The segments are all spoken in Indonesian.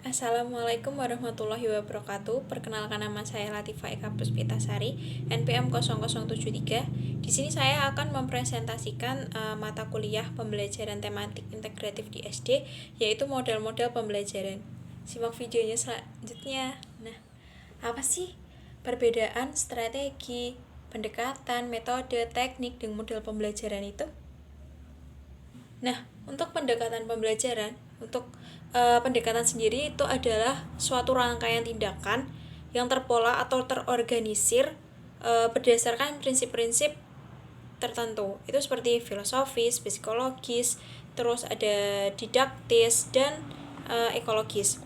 Assalamualaikum warahmatullahi wabarakatuh. Perkenalkan, nama saya Latifah Eka Puspitasari, NPM 0073. Di sini saya akan mempresentasikan mata kuliah pembelajaran tematik integratif di SD, yaitu model-model pembelajaran. Simak videonya selanjutnya. Nah, apa sih perbedaan strategi, pendekatan, metode, teknik, dan model pembelajaran itu? Nah, untuk pendekatan pembelajaran, untuk pendekatan sendiri itu adalah suatu rangkaian tindakan yang terpola atau terorganisir berdasarkan prinsip-prinsip tertentu. Itu seperti filosofis, psikologis, terus ada didaktis dan ekologis,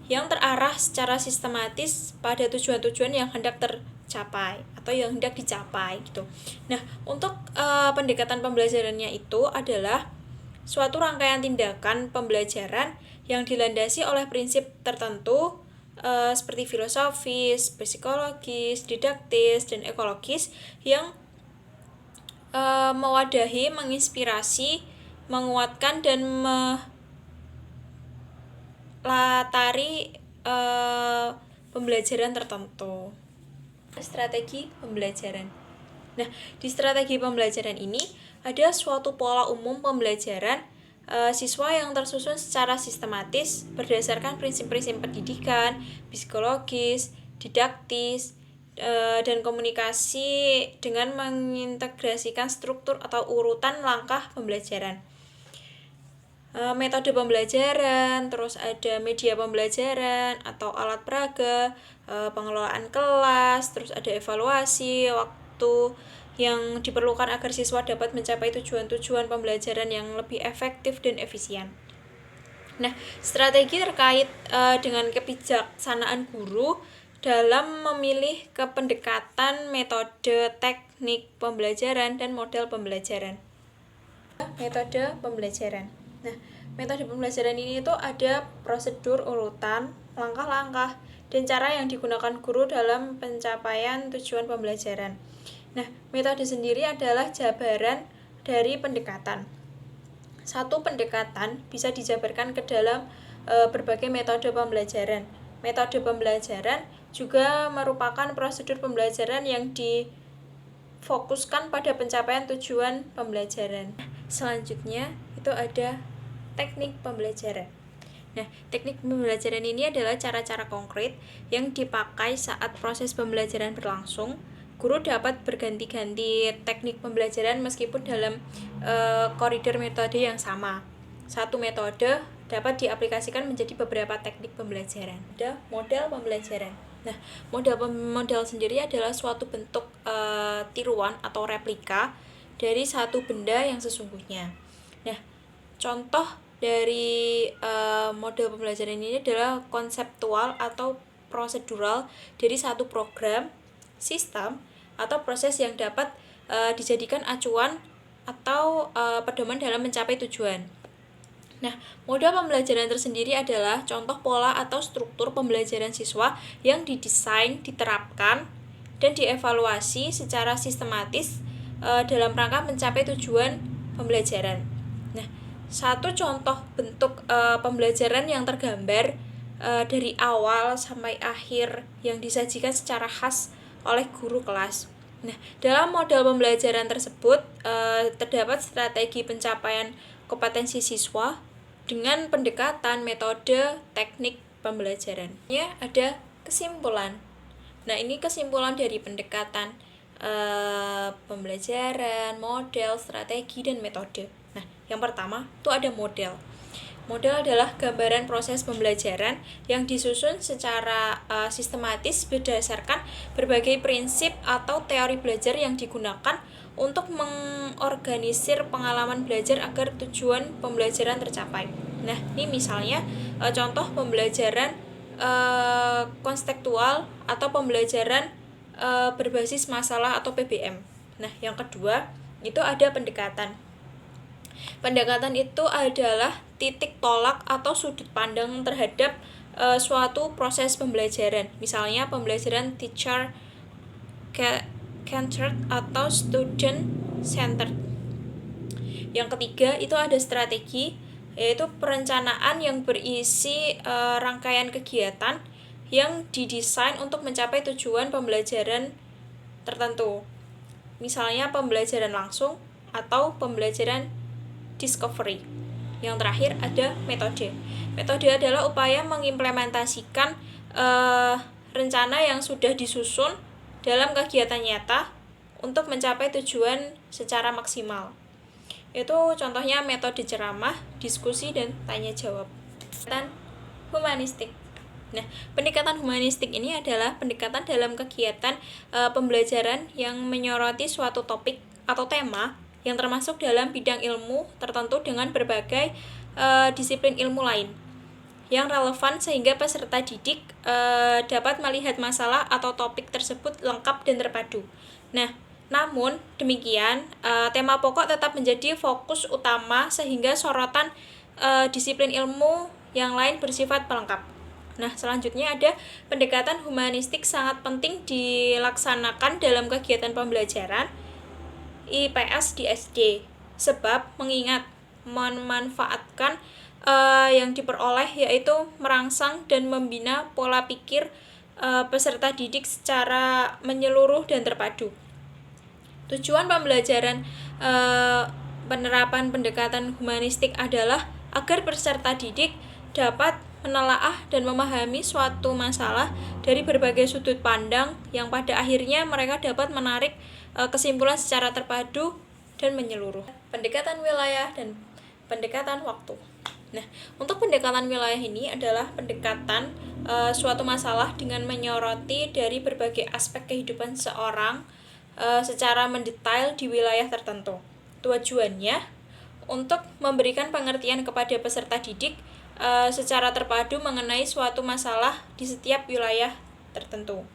yang terarah secara sistematis pada tujuan-tujuan yang hendak tercapai atau yang hendak dicapai gitu. Nah, untuk pendekatan pembelajarannya itu adalah suatu rangkaian tindakan pembelajaran yang dilandasi oleh prinsip tertentu seperti filosofis, psikologis, didaktis, dan ekologis yang mewadahi, menginspirasi, menguatkan, dan melatari pembelajaran tertentu. Strategi pembelajaran. Nah, di strategi pembelajaran ini ada suatu pola umum pembelajaran siswa yang tersusun secara sistematis berdasarkan prinsip-prinsip pendidikan, psikologis, didaktis, dan komunikasi dengan mengintegrasikan struktur atau urutan langkah pembelajaran. Metode pembelajaran, terus ada media pembelajaran atau alat peraga, pengelolaan kelas, terus ada evaluasi waktu yang diperlukan agar siswa dapat mencapai tujuan-tujuan pembelajaran yang lebih efektif dan efisien. Nah, strategi terkait dengan kebijaksanaan guru dalam memilih kependekatan, metode, teknik pembelajaran, dan model pembelajaran. Metode pembelajaran. Nah, metode pembelajaran ini itu ada prosedur, urutan, langkah-langkah, dan cara yang digunakan guru dalam pencapaian tujuan pembelajaran. Nah, metode sendiri adalah jabaran dari pendekatan. Satu pendekatan bisa dijabarkan ke dalam berbagai metode pembelajaran. Metode pembelajaran juga merupakan prosedur pembelajaran yang difokuskan pada pencapaian tujuan pembelajaran. Selanjutnya itu ada teknik pembelajaran. Nah, teknik pembelajaran ini adalah cara-cara konkret yang dipakai saat proses pembelajaran berlangsung. Guru dapat berganti-ganti teknik pembelajaran meskipun dalam koridor metode yang sama. Satu metode dapat diaplikasikan menjadi beberapa teknik pembelajaran. Ada model pembelajaran. Nah, model sendiri adalah suatu bentuk tiruan atau replika dari satu benda yang sesungguhnya. Nah, contoh dari model pembelajaran ini adalah konseptual atau prosedural dari satu program, sistem, atau proses yang dapat dijadikan acuan atau pedoman dalam mencapai tujuan. Nah, model pembelajaran tersendiri adalah contoh pola atau struktur pembelajaran siswa yang didesain, diterapkan, dan dievaluasi secara sistematis dalam rangka mencapai tujuan pembelajaran. Nah, satu contoh bentuk pembelajaran yang tergambar dari awal sampai akhir yang disajikan secara khas oleh guru kelas. Nah, dalam model pembelajaran tersebut terdapat strategi pencapaian kompetensi siswa dengan pendekatan, metode, teknik pembelajaran. Ya, ada kesimpulan. Nah, ini kesimpulan dari pendekatan pembelajaran, model, strategi, dan metode. Nah, yang pertama itu ada model. Model adalah gambaran proses pembelajaran yang disusun secara sistematis berdasarkan berbagai prinsip atau teori belajar yang digunakan untuk mengorganisir pengalaman belajar agar tujuan pembelajaran tercapai. Nah, ini misalnya contoh pembelajaran konstektual atau pembelajaran berbasis masalah atau PBM. Nah, yang kedua itu ada pendekatan. Pendekatan itu adalah titik tolak atau sudut pandang terhadap suatu proses pembelajaran. Misalnya pembelajaran teacher centered atau student centered. Yang ketiga itu ada strategi. yaitu perencanaan yang berisi rangkaian kegiatan yang didesain untuk mencapai tujuan pembelajaran tertentu. Misalnya pembelajaran langsung atau pembelajaran discovery. Yang terakhir ada metode. Metode adalah upaya mengimplementasikan rencana yang sudah disusun dalam kegiatan nyata untuk mencapai tujuan secara maksimal. Itu contohnya metode ceramah, diskusi, dan tanya jawab. Pendekatan humanistik. Nah, pendekatan humanistik ini adalah pendekatan dalam kegiatan pembelajaran yang menyoroti suatu topik atau tema yang termasuk dalam bidang ilmu tertentu dengan berbagai disiplin ilmu lain yang relevan sehingga peserta didik dapat melihat masalah atau topik tersebut lengkap dan terpadu. Nah, namun demikian tema pokok tetap menjadi fokus utama sehingga sorotan disiplin ilmu yang lain bersifat pelengkap. Nah, selanjutnya ada pendekatan humanistik sangat penting dilaksanakan dalam kegiatan pembelajaran IPS di SD, sebab mengingat memanfaatkan yang diperoleh yaitu merangsang dan membina pola pikir peserta didik secara menyeluruh dan terpadu. Tujuan pembelajaran penerapan pendekatan humanistik adalah agar peserta didik dapat menelaah dan memahami suatu masalah dari berbagai sudut pandang yang pada akhirnya mereka dapat menarik kesimpulan secara terpadu dan menyeluruh. Pendekatan wilayah dan pendekatan waktu. Nah, untuk pendekatan wilayah ini adalah pendekatan suatu masalah dengan menyoroti dari berbagai aspek kehidupan seorang secara mendetail di wilayah tertentu. Tujuannya untuk memberikan pengertian kepada peserta didik secara terpadu mengenai suatu masalah di setiap wilayah tertentu.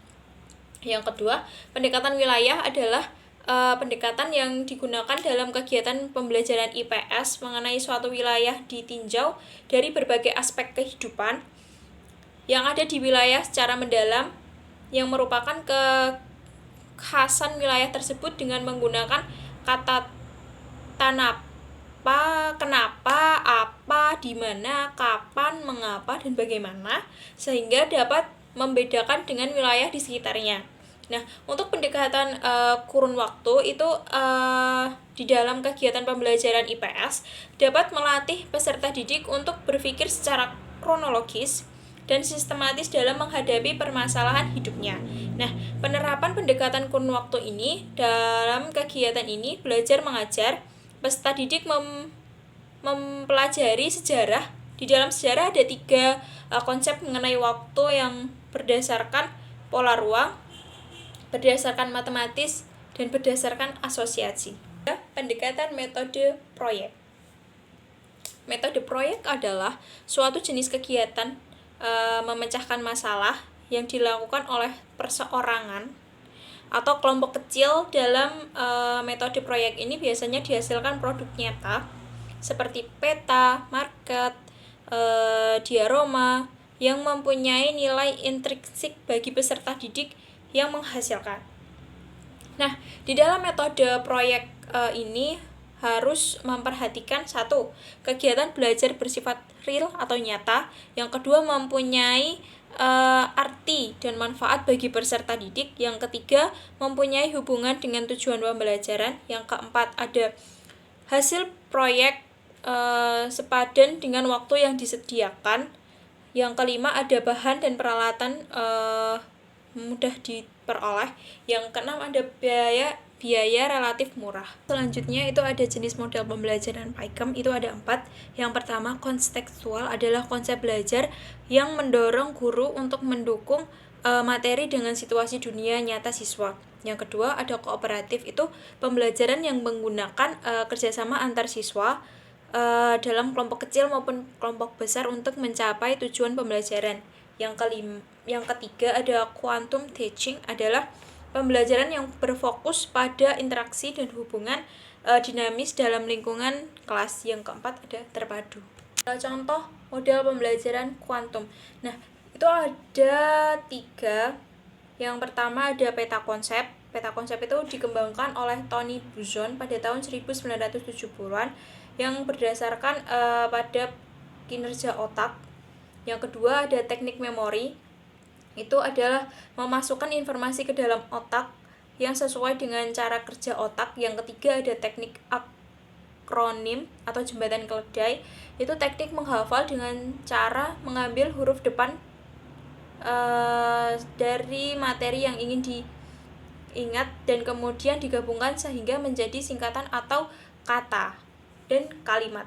Yang kedua, pendekatan wilayah adalah pendekatan yang digunakan dalam kegiatan pembelajaran IPS mengenai suatu wilayah ditinjau dari berbagai aspek kehidupan yang ada di wilayah secara mendalam yang merupakan kekhasan wilayah tersebut dengan menggunakan kata tanapa, kenapa, apa, di mana, kapan, mengapa, dan bagaimana sehingga dapat membedakan dengan wilayah di sekitarnya. Nah, untuk pendekatan kurun waktu itu di dalam kegiatan pembelajaran IPS dapat melatih peserta didik untuk berpikir secara kronologis dan sistematis dalam menghadapi permasalahan hidupnya. Nah, penerapan pendekatan kurun waktu ini dalam kegiatan ini belajar mengajar, peserta didik mempelajari sejarah. Di dalam sejarah ada 3 konsep mengenai waktu yang berdasarkan pola ruang, berdasarkan matematis, dan berdasarkan asosiasi. Pendekatan metode proyek. Metode proyek adalah suatu jenis kegiatan memecahkan masalah yang dilakukan oleh perseorangan atau kelompok kecil. Dalam metode proyek ini biasanya dihasilkan produk nyata seperti peta, market, diorama yang mempunyai nilai intrinsik bagi peserta didik yang menghasilkan. Nah, di dalam metode proyek ini harus memperhatikan 1. Kegiatan belajar bersifat real atau nyata. Yang kedua, mempunyai arti dan manfaat bagi peserta didik. Yang ketiga, mempunyai hubungan dengan tujuan pembelajaran. Yang keempat, ada hasil proyek sepadan dengan waktu yang disediakan. Yang kelima, ada bahan dan peralatan mudah diperoleh. Yang keenam, ada biaya relatif murah. Selanjutnya itu ada jenis model pembelajaran PAIKEM, itu ada 4. Yang pertama, kontekstual adalah konsep belajar yang mendorong guru untuk mendukung materi dengan situasi dunia nyata siswa. Yang kedua, ada kooperatif, itu pembelajaran yang menggunakan kerjasama antar siswa dalam kelompok kecil maupun kelompok besar untuk mencapai tujuan pembelajaran. Yang ketiga, ada quantum teaching, adalah pembelajaran yang berfokus pada interaksi dan hubungan dinamis dalam lingkungan kelas. Yang keempat, ada terpadu. Contoh model pembelajaran kuantum. Nah, itu ada 3. Yang pertama ada peta konsep. Peta konsep itu dikembangkan oleh Tony Buzan pada tahun 1970-an. yang berdasarkan pada kinerja otak. Yang kedua ada teknik memori, itu adalah memasukkan informasi ke dalam otak yang sesuai dengan cara kerja otak. Yang ketiga ada teknik akronim atau jembatan keledai, itu teknik menghafal dengan cara mengambil huruf depan dari materi yang ingin diingat dan kemudian digabungkan sehingga menjadi singkatan atau kata dan kalimat.